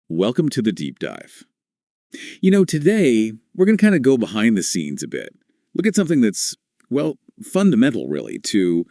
Welcome to the deep dive. Today we're going to kind of go behind the scenes a bit. Look at something that's, well, fundamental really to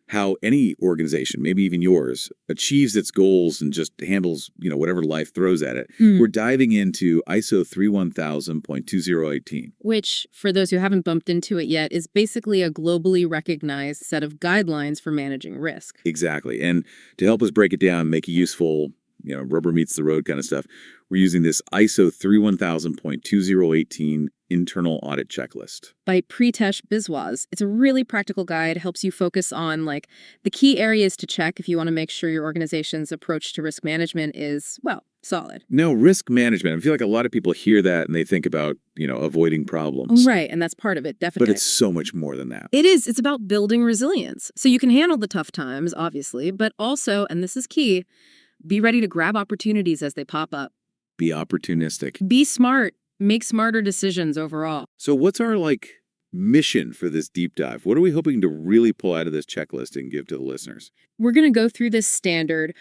how any organization, maybe even yours, achieves its goals and just handles, whatever life throws at it. We're diving into ISO 31000.2018. Which, for those who haven't bumped into it yet, is basically a globally recognized set of guidelines for managing risk. Exactly. And to help us break it down, make it useful, rubber meets the road kind of stuff, we're using this ISO 31000.2018 internal audit checklist. By Pritesh Biswas, it's a really practical guide, helps you focus on the key areas to check if you want to make sure your organization's approach to risk management is, well, solid. Now, risk management, I feel like a lot of people hear that and they think about, avoiding problems. Right, and that's part of it, definitely. But it's so much more than that. It is. It's about building resilience. So you can handle the tough times, obviously, but also, and this is key, be ready to grab opportunities as they pop up. Be opportunistic. Be smart. Make smarter decisions overall. So what's our, mission for this deep dive? What are we hoping to really pull out of this checklist and give to the listeners? We're going to go through this standard,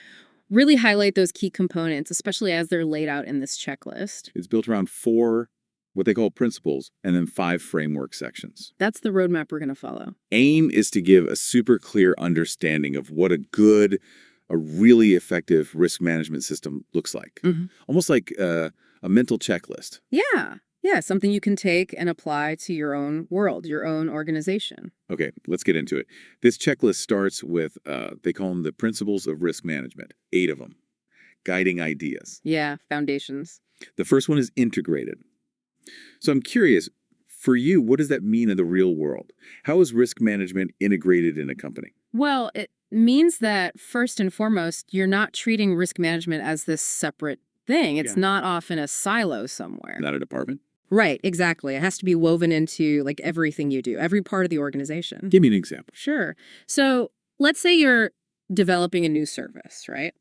really highlight those key components, especially as they're laid out in this checklist. It's built around 4, what they call principles, and then 5 framework sections. That's the roadmap we're going to follow. Aim is to give a super clear understanding of what a really effective risk management system looks like. Almost like a mental checklist. Yeah, something you can take and apply to your own world, your own organization. Okay, let's get into it. This checklist starts with, they call them the principles of risk management, 8 of them, guiding ideas. Yeah, foundations. The first one is integrated. So I'm curious, for you, what does that mean in the real world? How is risk management integrated in a company? Well, it means that first and foremost, you're not treating risk management as this separate thing. It's not off in a silo somewhere. Not a department? Right, exactly. It has to be woven into everything you do, every part of the organization. Give me an example. Sure. So let's say you're developing a new service, right?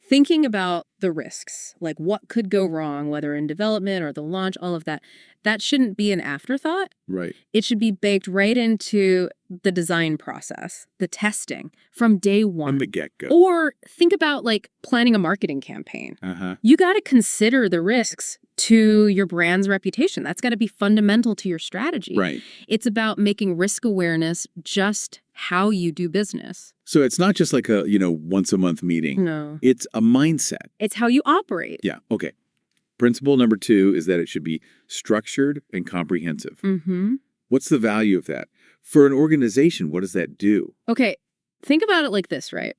Thinking about the risks, like what could go wrong, whether in development or the launch, all of that, that shouldn't be an afterthought. Right. It should be baked right into the design process, the testing from day one. From the get-go. Or think about planning a marketing campaign. You got to consider the risks to your brand's reputation. That's got to be fundamental to your strategy. Right. It's about making risk awareness just how you do business. So it's not just like a, once a month meeting. No. It's a mindset. It's how you operate. Yeah, okay. Principle number 2 is that it should be structured and comprehensive. What's the value of that? For an organization, what does that do? Okay, think about it like this, right?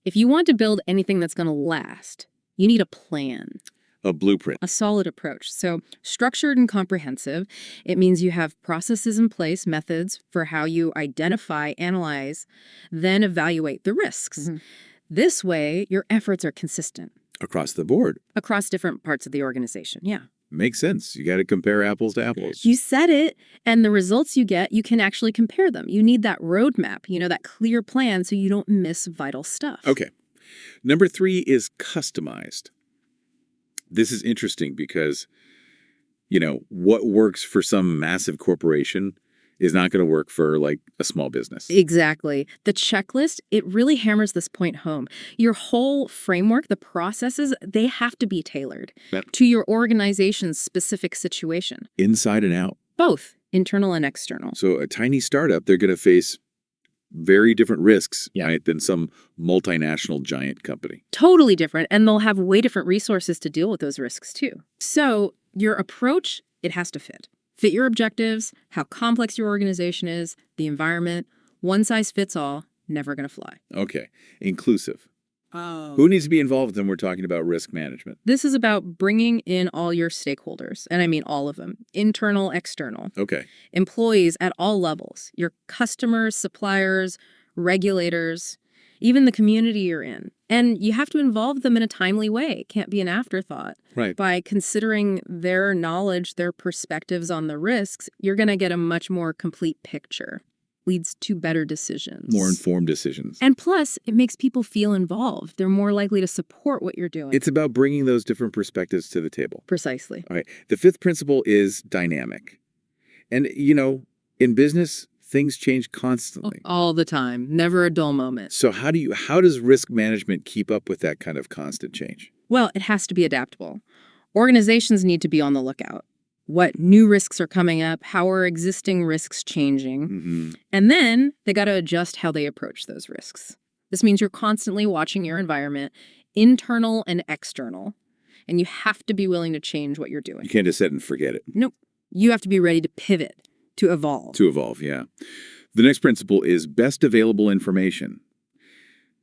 If you want to build anything that's going to last, you need a plan. A blueprint. A solid approach. So structured and comprehensive, it means you have processes in place, methods for how you identify, analyze, then evaluate the risks. This way, your efforts are consistent. Across the board. Across different parts of the organization, yeah. Makes sense. You got to compare apples to apples. You said it, and the results you get, you can actually compare them. You need that roadmap, that clear plan so you don't miss vital stuff. Okay. Number 3 is customized. This is interesting because, what works for some massive corporation is not going to work for a small business. Exactly. The checklist, it really hammers this point home. Your whole framework, the processes, they have to be tailored to your organization's specific situation. Inside and out. Both internal and external. So a tiny startup, they're going to face very different risks, right, than some multinational giant company. Totally different. And they'll have way different resources to deal with those risks too. So your approach, it has to fit. Fit your objectives, how complex your organization is, the environment. One size fits all, never going to fly. Okay. Inclusive. Who needs to be involved when we're talking about risk management? This is about bringing in all your stakeholders, and I mean all of them, internal, external. Okay. Employees at all levels, your customers, suppliers, regulators, even the community you're in. And you have to involve them in a timely way. It can't be an afterthought. Right. By considering their knowledge, their perspectives on the risks, you're going to get a much more complete picture. Leads to better decisions. More informed decisions. And plus, it makes people feel involved. They're more likely to support what you're doing. It's about bringing those different perspectives to the table. Precisely. All right. The 5th principle is dynamic. And, in business, things change constantly. All the time. Never a dull moment. So how does risk management keep up with that kind of constant change? Well, it has to be adaptable. Organizations need to be on the lookout. What new risks are coming up? How are existing risks changing? Mm-hmm. And then they got to adjust how they approach those risks. This means you're constantly watching your environment, internal and external, and you have to be willing to change what you're doing. You can't just sit and forget it. Nope. You have to be ready to pivot, to evolve. To evolve, yeah. The next principle is best available information.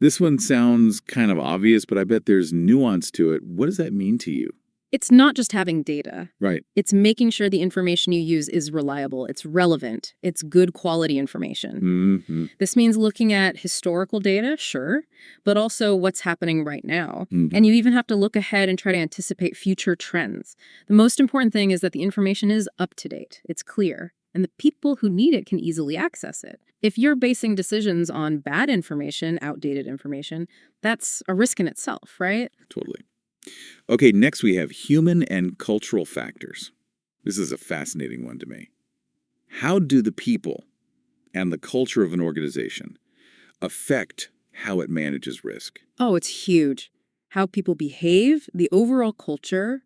This one sounds kind of obvious, but I bet there's nuance to it. What does that mean to you? It's not just having data. Right. It's making sure the information you use is reliable, it's relevant, it's good quality information. Mm-hmm. This means looking at historical data, sure, but also what's happening right now. Mm-hmm. And you even have to look ahead and try to anticipate future trends. The most important thing is that the information is up to date, it's clear, and the people who need it can easily access it. If you're basing decisions on bad information, outdated information, that's a risk in itself, right? Totally. Okay, next we have human and cultural factors. This is a fascinating one to me. How do the people and the culture of an organization affect how it manages risk? Oh, it's huge. How people behave, the overall culture,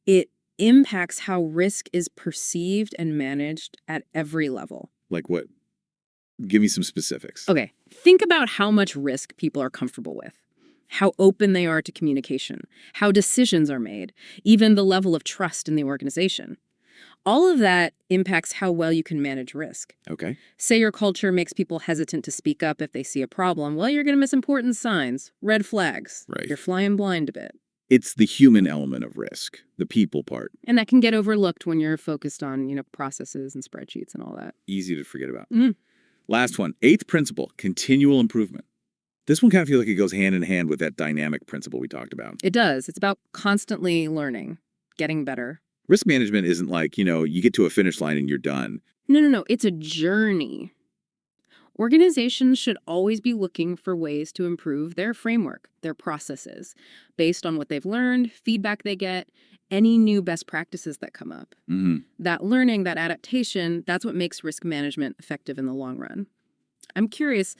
it impacts how risk is perceived and managed at every level. Like what? Give me some specifics. Okay, think about how much risk people are comfortable with, how open they are to communication, how decisions are made, even the level of trust in the organization. All of that impacts how well you can manage risk. Okay. Say your culture makes people hesitant to speak up if they see a problem. Well, you're going to miss important signs, red flags. Right. You're flying blind a bit. It's the human element of risk, the people part. And that can get overlooked when you're focused on, processes and spreadsheets and all that. Easy to forget about. Mm. Last one, eighth principle, continual improvement. This one kind of feels like it goes hand in hand with that dynamic principle we talked about. It does. It's about constantly learning, getting better. Risk management isn't like, you get to a finish line and you're done. No. It's a journey. Organizations should always be looking for ways to improve their framework, their processes, based on what they've learned, feedback they get, any new best practices that come up. Mm-hmm. That learning, that adaptation, that's what makes risk management effective in the long run. I'm curious,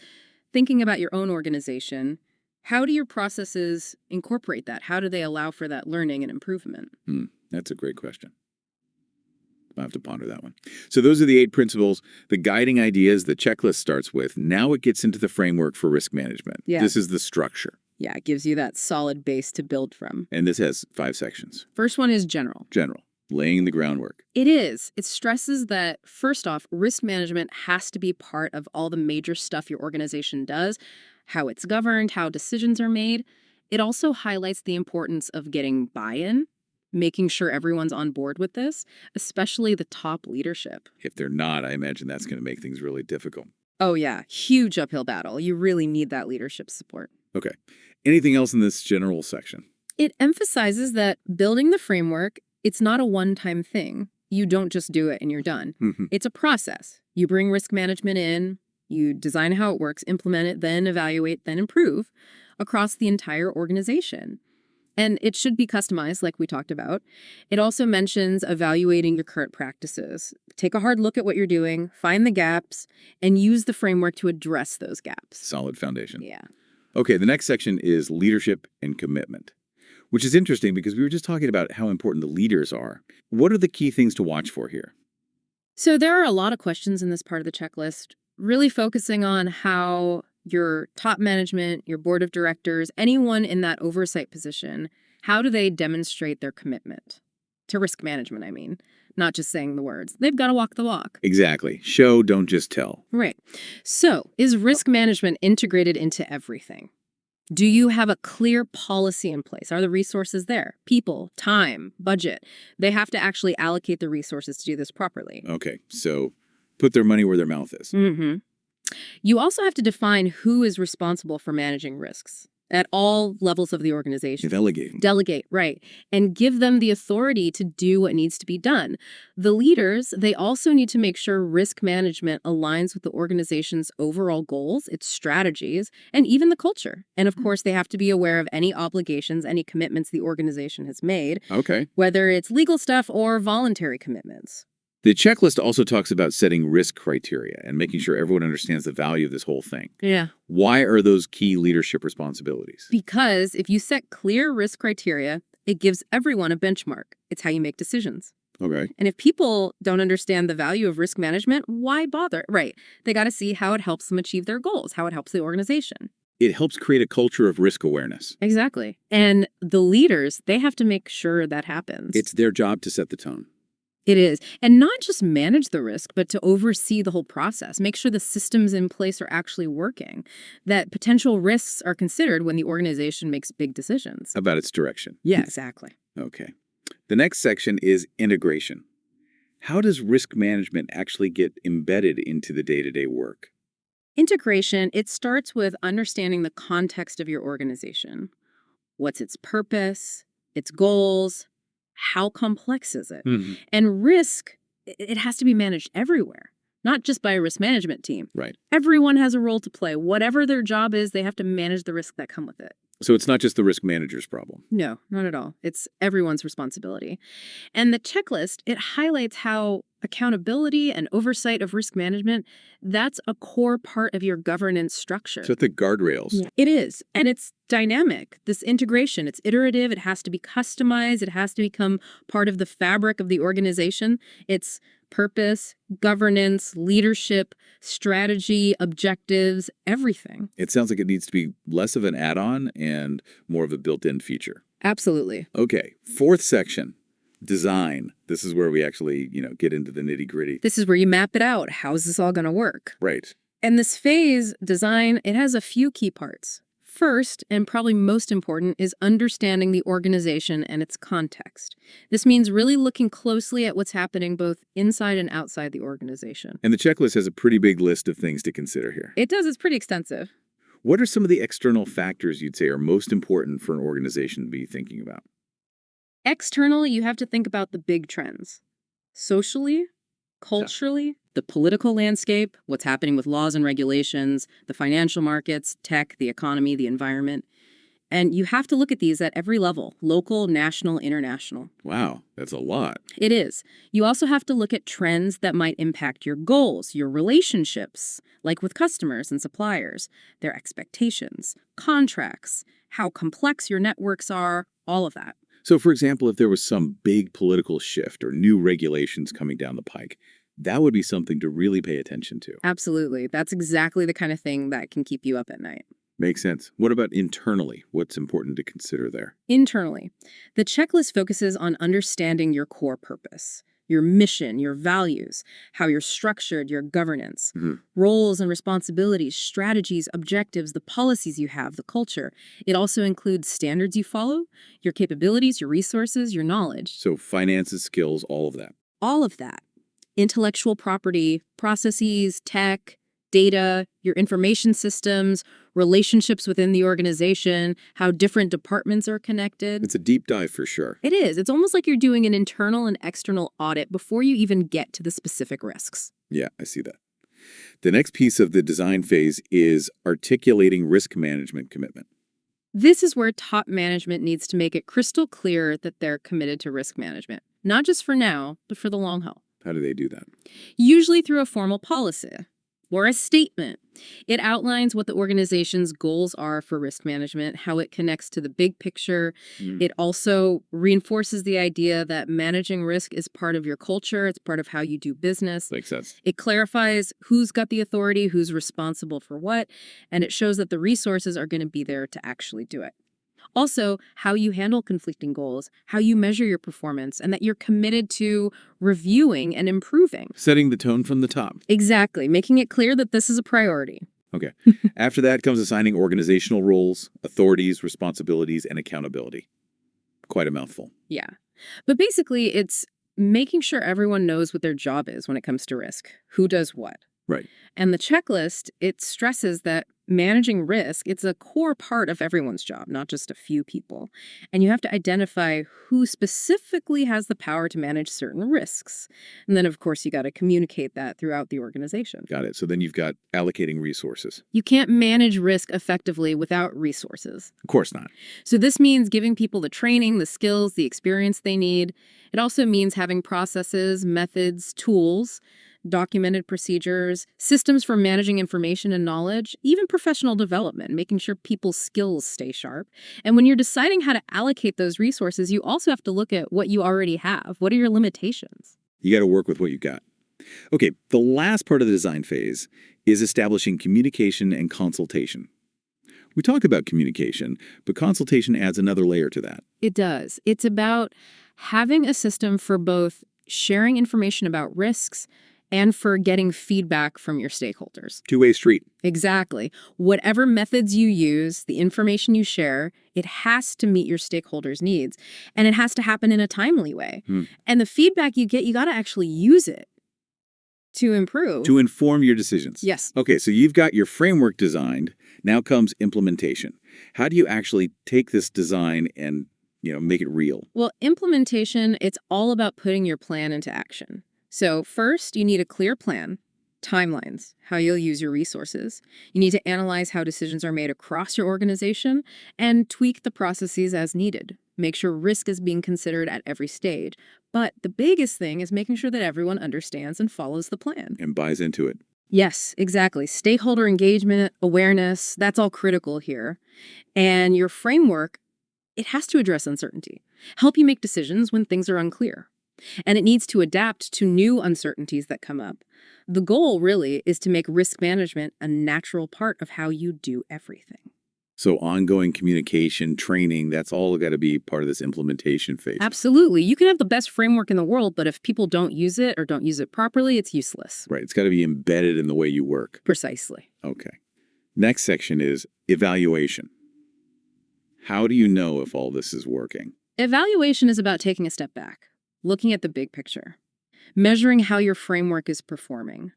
thinking about your own organization, how do your processes incorporate that? How do they allow for that learning and improvement? That's a great question. I'll have to ponder that one. So those are the 8 principles, the guiding ideas the checklist starts with. Now it gets into the framework for risk management. Yeah. This is the structure. Yeah, it gives you that solid base to build from. And this has 5 sections. First one is general. General, laying the groundwork. It is. It stresses that, first off, risk management has to be part of all the major stuff your organization does, how it's governed, how decisions are made. It also highlights the importance of getting buy-in, making sure everyone's on board with this, especially the top leadership. If they're not, I imagine that's going to make things really difficult. Oh yeah, huge uphill battle. You really need that leadership support. Okay. Anything else in this general section? It emphasizes that building the framework, it's not a one-time thing. You don't just do it and you're done. Mm-hmm. It's a process. You bring risk management in, you design how it works, implement it, then evaluate, then improve across the entire organization. And it should be customized, like we talked about. It also mentions evaluating your current practices. Take a hard look at what you're doing, find the gaps, and use the framework to address those gaps. Solid foundation. Yeah. Okay, the next section is leadership and commitment, which is interesting because we were just talking about how important the leaders are. What are the key things to watch for here? So there are a lot of questions in this part of the checklist, really focusing on how your top management, your board of directors, anyone in that oversight position, how do they demonstrate their commitment to risk management, I mean, not just saying the words. They've got to walk the walk. Exactly. Show, don't just tell. Right. So is risk management integrated into everything? Do you have a clear policy in place? Are the resources there? People, time, budget. They have to actually allocate the resources to do this properly. Okay, so put their money where their mouth is. Mm-hmm. You also have to define who is responsible for managing risks at all levels of the organization. Delegate. Right. And give them the authority to do what needs to be done. The leaders, they also need to make sure risk management aligns with the organization's overall goals, its strategies, and even the culture. And of course, they have to be aware of any obligations, any commitments the organization has made, Okay. whether it's legal stuff or voluntary commitments. The checklist also talks about setting risk criteria and making sure everyone understands the value of this whole thing. Yeah. Why are those key leadership responsibilities? Because if you set clear risk criteria, it gives everyone a benchmark. It's how you make decisions. Okay. And if people don't understand the value of risk management, why bother? Right. They got to see how it helps them achieve their goals, how it helps the organization. It helps create a culture of risk awareness. Exactly. And the leaders, they have to make sure that happens. It's their job to set the tone. It is. And not just manage the risk, but to oversee the whole process. Make sure the systems in place are actually working, that potential risks are considered when the organization makes big decisions. About its direction. Yeah, exactly. Okay. The next section is integration. How does risk management actually get embedded into the day-to-day work? Integration, it starts with understanding the context of your organization. What's its purpose, its goals, how complex is it? And risk, it has to be managed everywhere, not just by a risk management team. Right. Everyone has a role to play. Whatever their job is, they have to manage the risks that come with it. So it's not just the risk manager's problem. No, not at all. It's everyone's responsibility. And the checklist, it highlights how accountability and oversight of risk management, that's a core part of your governance structure. So the guardrails. Yeah. It is. And it's dynamic. This integration, it's iterative. It has to be customized. It has to become part of the fabric of the organization. It's purpose, governance, leadership, strategy, objectives, everything. It sounds like it needs to be less of an add-on and more of a built-in feature. Absolutely. Okay, fourth section, design. This is where we actually, get into the nitty-gritty. This is where you map it out. How's this all going to work? Right. And this phase, design, it has a few key parts. First, and probably most important, is understanding the organization and its context. This means really looking closely at what's happening both inside and outside the organization. And the checklist has a pretty big list of things to consider here. It does. It's pretty extensive. What are some of the external factors you'd say are most important for an organization to be thinking about? Externally, you have to think about the big trends. Socially, culturally, the political landscape, what's happening with laws and regulations, the financial markets, tech, the economy, the environment. And you have to look at these at every level, local, national, international. Wow, that's a lot. It is. You also have to look at trends that might impact your goals, your relationships, like with customers and suppliers, their expectations, contracts, how complex your networks are, all of that. So, for example, if there was some big political shift or new regulations coming down the pike, that would be something to really pay attention to. Absolutely. That's exactly the kind of thing that can keep you up at night. Makes sense. What about internally? What's important to consider there? Internally, the checklist focuses on understanding your core purpose, your mission, your values, how you're structured, your governance, roles and responsibilities, strategies, objectives, the policies you have, the culture. It also includes standards you follow, your capabilities, your resources, your knowledge. So finances, skills, all of that. All of that. Intellectual property, processes, tech, data, your information systems, relationships within the organization, how different departments are connected. It's a deep dive for sure. It is. It's almost like you're doing an internal and external audit before you even get to the specific risks. Yeah, I see that. The next piece of the design phase is articulating risk management commitment. This is where top management needs to make it crystal clear that they're committed to risk management, not just for now, but for the long haul. How do they do that? Usually through a formal policy or a statement. It outlines what the organization's goals are for risk management, how it connects to the big picture. It also reinforces the idea that managing risk is part of your culture. It's part of how you do business. Makes sense. It clarifies who's got the authority, who's responsible for what, and it shows that the resources are going to be there to actually do it. Also, how you handle conflicting goals, how you measure your performance, and that you're committed to reviewing and improving. Setting the tone from the top. Exactly, making it clear that this is a priority. Okay. After that comes assigning organizational roles, authorities, responsibilities, and accountability. Quite a mouthful. Yeah. But basically, it's making sure everyone knows what their job is when it comes to risk, who does what. Right. And the checklist, it stresses that Managing risk, it's a core part of everyone's job, not just a few people. And you have to identify who specifically has the power to manage certain risks. And then, of course, you got to communicate that throughout the organization. Got it. So then you've got allocating resources. You can't manage risk effectively without resources. Of course not. So this means giving people the training, the skills, the experience they need. It also means having processes, methods, tools, documented procedures, systems for managing information and knowledge, even professional development, making sure people's skills stay sharp. And when you're deciding how to allocate those resources, you also have to look at what you already have. What are your limitations? You got to work with what you got. Okay, the last part of the design phase is establishing communication and consultation. We talked about communication, but consultation adds another layer to that. It does. It's about having a system for both sharing information about risks and for getting feedback from your stakeholders. Two-way street. Exactly. Whatever methods you use, the information you share, it has to meet your stakeholders' needs. And it has to happen in a timely way. And the feedback you get, you got to actually use it to improve. To inform your decisions. Yes. Okay, so you've got your framework designed. Now comes implementation. How do you actually take this design and, make it real? Well, implementation, it's all about putting your plan into action. So first, you need a clear plan, timelines, how you'll use your resources. You need to analyze how decisions are made across your organization and tweak the processes as needed. Make sure risk is being considered at every stage. But the biggest thing is making sure that everyone understands and follows the plan. And buys into it. Yes, exactly. Stakeholder engagement, awareness, that's all critical here. And your framework, it has to address uncertainty, help you make decisions when things are unclear. And it needs to adapt to new uncertainties that come up. The goal, really, is to make risk management a natural part of how you do everything. So ongoing communication, training, that's all got to be part of this implementation phase. Absolutely. You can have the best framework in the world, but if people don't use it or don't use it properly, it's useless. Right. It's got to be embedded in the way you work. Precisely. Okay. Next section is evaluation. How do you know if all this is working? Evaluation is about taking a step back, looking at the big picture, measuring how your framework is performing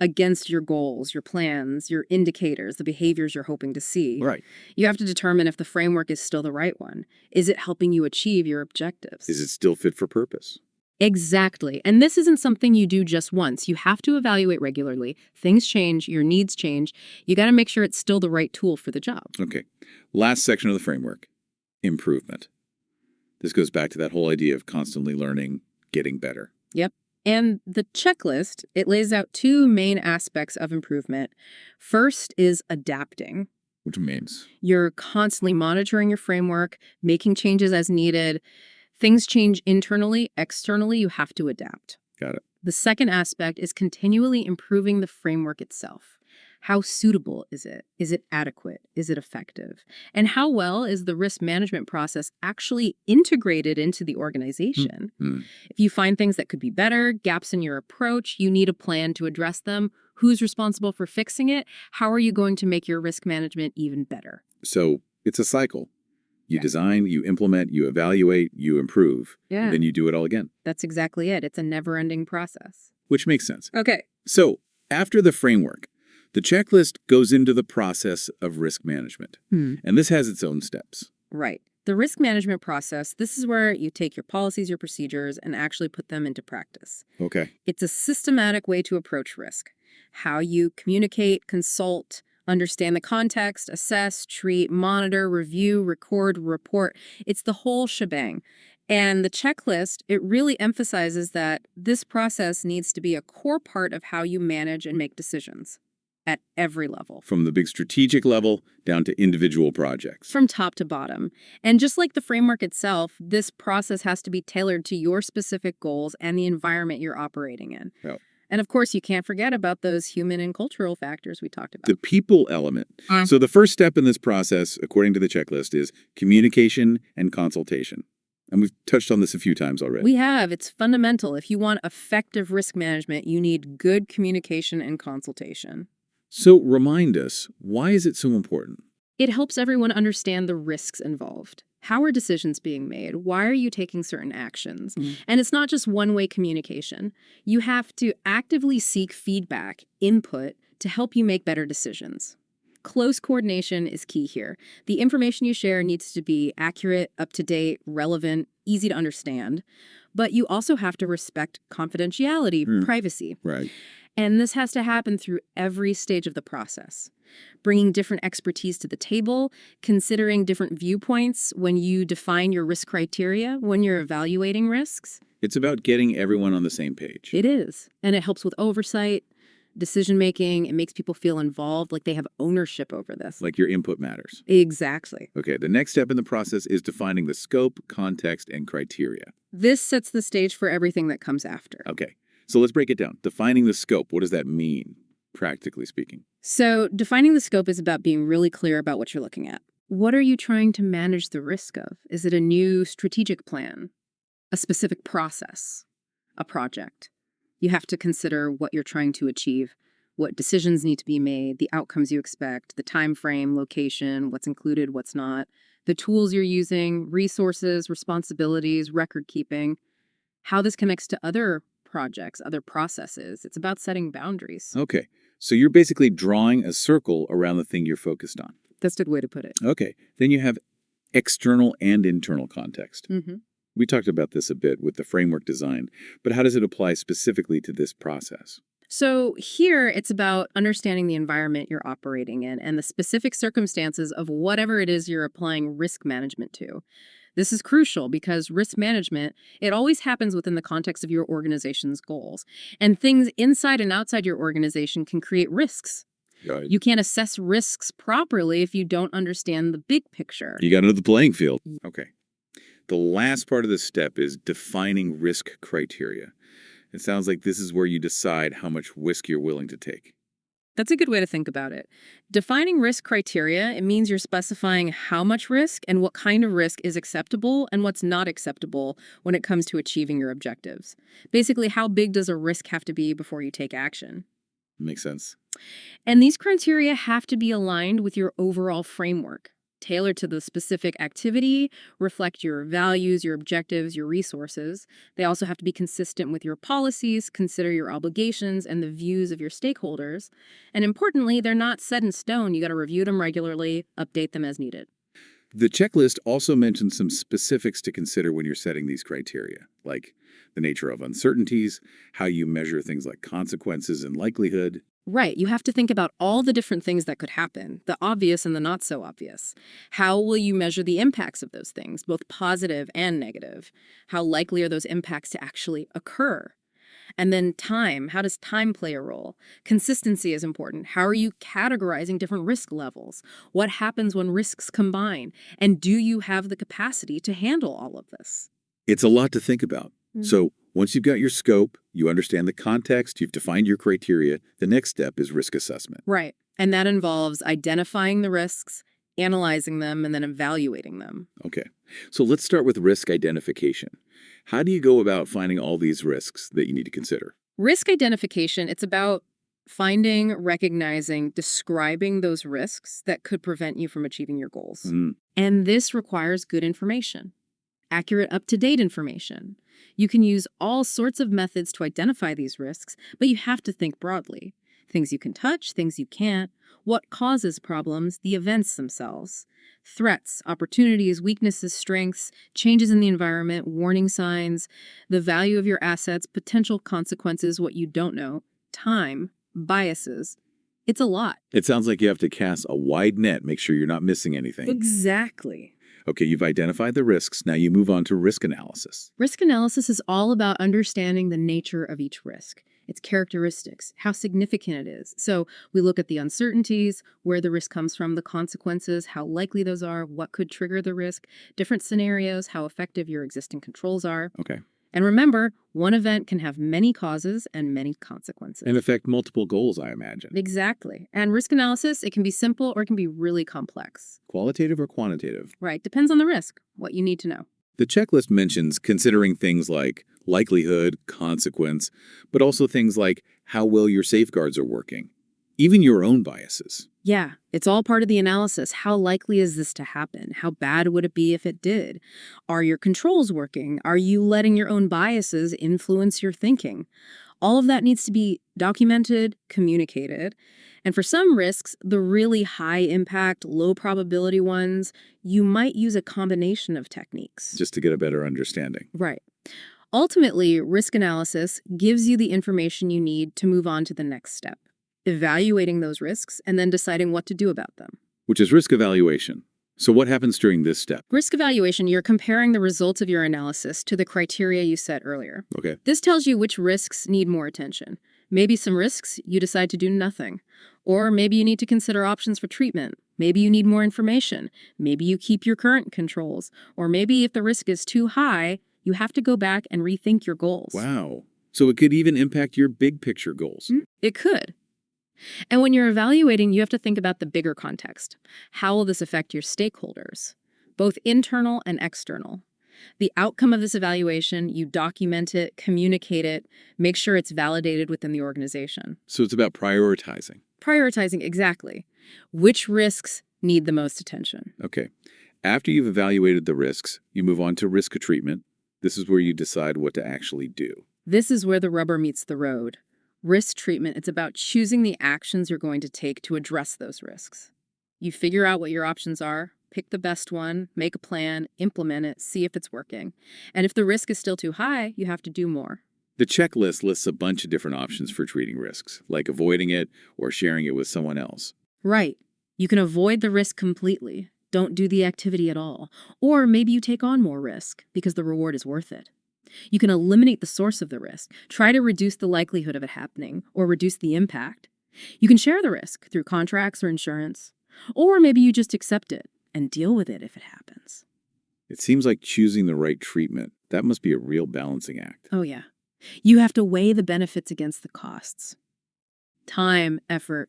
against your goals, your plans, your indicators, the behaviors you're hoping to see. Right. You have to determine if the framework is still the right one. Is it helping you achieve your objectives? Is it still fit for purpose? Exactly. And this isn't something you do just once. You have to evaluate regularly. Things change, your needs change. You got to make sure it's still the right tool for the job. Okay. Last section of the framework, improvement. This goes back to that whole idea of constantly learning, getting better. Yep. And the checklist, it lays out two main aspects of improvement. First is adapting. Which means? You're constantly monitoring your framework, making changes as needed. Things change internally, externally, you have to adapt. Got it. The second aspect is continually improving the framework itself. How suitable is it? Is it adequate? Is it effective? And how well is the risk management process actually integrated into the organization? If you find things that could be better, gaps in your approach, you need a plan to address them. Who's responsible for fixing it? How are you going to make your risk management even better? So it's a cycle. You design, you implement, you evaluate, you improve. Yeah. Then you do it all again. That's exactly it. It's a never-ending process. Which makes sense. Okay. So after the framework, the checklist goes into the process of risk management. And this has its own steps. Right. The risk management process, this is where you take your policies, your procedures, and actually put them into practice. Okay. It's a systematic way to approach risk. How you communicate, consult, understand the context, assess, treat, monitor, review, record, report. It's the whole shebang. And the checklist, it really emphasizes that this process needs to be a core part of how you manage and make decisions at every level. From the big strategic level down to individual projects. From top to bottom. And just like the framework itself, this process has to be tailored to your specific goals and the environment you're operating in. Yep. And of course, you can't forget about those human and cultural factors we talked about. The people element. So the first step in this process, according to the checklist, is communication and consultation. And we've touched on this a few times already. We have. It's fundamental. If you want effective risk management, you need good communication and consultation. So remind us, why is it so important? It helps everyone understand the risks involved. How are decisions being made? Why are you taking certain actions? And it's not just one-way communication. You have to actively seek feedback, input, to help you make better decisions. Close coordination is key here. The information you share needs to be accurate, up-to-date, relevant, easy to understand. But you also have to respect confidentiality, privacy. Right. And this has to happen through every stage of the process. Bringing different expertise to the table, considering different viewpoints when you define your risk criteria, when you're evaluating risks. It's about getting everyone on the same page. It is. And it helps with oversight, decision-making. It makes people feel involved, like they have ownership over this. Like your input matters. Exactly. Okay, the next step in the process is defining the scope, context, and criteria. This sets the stage for everything that comes after. Okay, so let's break it down. Defining the scope, what does that mean, practically speaking? So defining the scope is about being really clear about what you're looking at. What are you trying to manage the risk of? Is it a new strategic plan? A specific process? A project? You have to consider what you're trying to achieve, what decisions need to be made, the outcomes you expect, the time frame, location, what's included, what's not, the tools you're using, resources, responsibilities, record keeping, how this connects to other projects, other processes. It's about setting boundaries. Okay, so you're basically drawing a circle around the thing you're focused on. That's a good way to put it. Okay, then you have external and internal context. Mm-hmm. We talked about this a bit with the framework design, but how does it apply specifically to this process? So here it's about understanding the environment you're operating in and the specific circumstances of whatever it is you're applying risk management to. This is crucial because risk management, it always happens within the context of your organization's goals. And things inside and outside your organization can create risks. Right. You can't assess risks properly if you don't understand the big picture. You got to know the playing field. Okay. The last part of this step is defining risk criteria. It sounds like this is where you decide how much risk you're willing to take. That's a good way to think about it. Defining risk criteria, it means you're specifying how much risk and what kind of risk is acceptable and what's not acceptable when it comes to achieving your objectives. Basically, how big does a risk have to be before you take action? Makes sense. And these criteria have to be aligned with your overall framework, tailored to the specific activity, reflect your values, your objectives, your resources. They also have to be consistent with your policies, consider your obligations and the views of your stakeholders. And importantly, they're not set in stone. You got to review them regularly, update them as needed. The checklist also mentions some specifics to consider when you're setting these criteria, like the nature of uncertainties, how you measure things like consequences and likelihood. Right. You have to think about all the different things that could happen, the obvious and the not so obvious. How will you measure the impacts of those things, both positive and negative? How likely are those impacts to actually occur? And then time. How does time play a role? Consistency is important. How are you categorizing different risk levels? What happens when risks combine? And do you have the capacity to handle all of this? It's a lot to think about. So once you've got your scope, you understand the context, you've defined your criteria, the next step is risk assessment. Right. And that involves identifying the risks, analyzing them, and then evaluating them. Okay, so let's start with risk identification. How do you go about finding all these risks that you need to consider? Risk identification, it's about finding, recognizing, describing those risks that could prevent you from achieving your goals. And this requires good information, accurate, up-to-date information. You can use all sorts of methods to identify these risks, but you have to think broadly. Things you can touch, things you can't, what causes problems, the events themselves, threats, opportunities, weaknesses, strengths, changes in the environment, warning signs, the value of your assets, potential consequences, what you don't know, time, biases. It's a lot. It sounds like you have to cast a wide net, make sure you're not missing anything. Exactly. Okay, you've identified the risks. Now you move on to risk analysis. Risk analysis is all about understanding the nature of each risk, its characteristics, how significant it is. So we look at the uncertainties, where the risk comes from, the consequences, how likely those are, what could trigger the risk, different scenarios, how effective your existing controls are. Okay. And remember, one event can have many causes and many consequences. And affect multiple goals, I imagine. Exactly. And risk analysis, it can be simple or it can be really complex. Qualitative or quantitative? Right. Depends on the risk, what you need to know. The checklist mentions considering things like likelihood, consequence, but also things like how well your safeguards are working, even your own biases. Yeah, it's all part of the analysis. How likely is this to happen? How bad would it be if it did? Are your controls working? Are you letting your own biases influence your thinking? All of that needs to be documented, communicated, And for some risks, the really high impact, low probability ones, you might use a combination of techniques. Just to get a better understanding. Right. Ultimately, risk analysis gives you the information you need to move on to the next step, evaluating those risks and then deciding what to do about them. Which is risk evaluation. So what happens during this step? Risk evaluation, you're comparing the results of your analysis to the criteria you set earlier. Okay. This tells you which risks need more attention. Maybe some risks you decide to do nothing. Or maybe you need to consider options for treatment. Maybe you need more information. Maybe you keep your current controls. Or maybe if the risk is too high, you have to go back and rethink your goals. Wow. So it could even impact your big picture goals. It could. And when you're evaluating, you have to think about the bigger context. How will this affect your stakeholders, both internal and external? The outcome of this evaluation, you document it, communicate it, make sure it's validated within the organization. So it's about prioritizing. Prioritizing, exactly. Which risks need the most attention? Okay. After you've evaluated the risks, you move on to risk treatment. This is where you decide what to actually do. This is where the rubber meets the road. Risk treatment, it's about choosing the actions you're going to take to address those risks. You figure out what your options are, pick the best one, make a plan, implement it, see if it's working. And if the risk is still too high, you have to do more. The checklist lists a bunch of different options for treating risks, like avoiding it or sharing it with someone else. Right. You can avoid the risk completely. Don't do the activity at all. Or maybe you take on more risk because the reward is worth it. You can eliminate the source of the risk, try to reduce the likelihood of it happening, or reduce the impact. You can share the risk through contracts or insurance. Or maybe you just accept it and deal with it if it happens. It seems like choosing the right treatment. That must be a real balancing act. Oh, yeah. You have to weigh the benefits against the costs. Time, effort.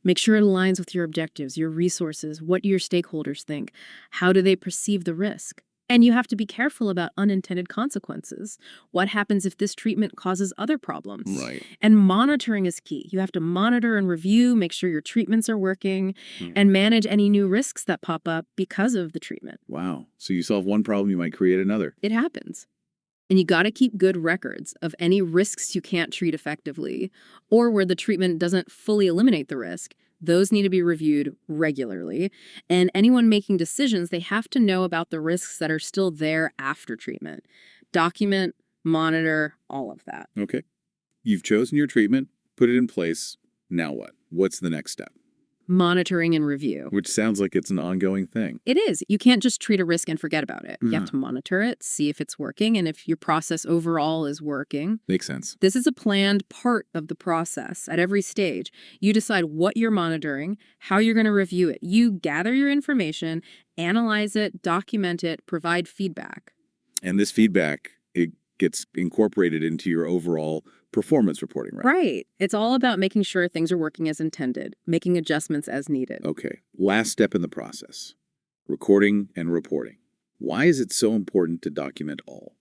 Make sure it aligns with your objectives, your resources, what do your stakeholders think, how do they perceive the risk. And you have to be careful about unintended consequences. What happens if this treatment causes other problems? Right. And monitoring is key. You have to monitor and review, make sure your treatments are working, and manage any new risks that pop up because of the treatment. Wow. So you solve one problem, you might create another. It happens. And you got to keep good records of any risks you can't treat effectively, or where the treatment doesn't fully eliminate the risk. Those need to be reviewed regularly. And anyone making decisions, they have to know about the risks that are still there after treatment. Document, monitor, all of that. Okay. You've chosen your treatment, put it in place. Now what? What's the next step? Monitoring and review. Which sounds like it's an ongoing thing. It is. You can't just treat a risk and forget about it. You have to monitor it, see if it's working, and if your process overall is working. Makes sense. This is a planned part of the process at every stage. You decide what you're monitoring, how you're going to review it. You gather your information, analyze it, document it, provide feedback. And this feedback, it gets incorporated into your overall performance reporting, right? Right. It's all about making sure things are working as intended, making adjustments as needed. Okay. Last step in the process. Recording and reporting. Why is it so important to document all?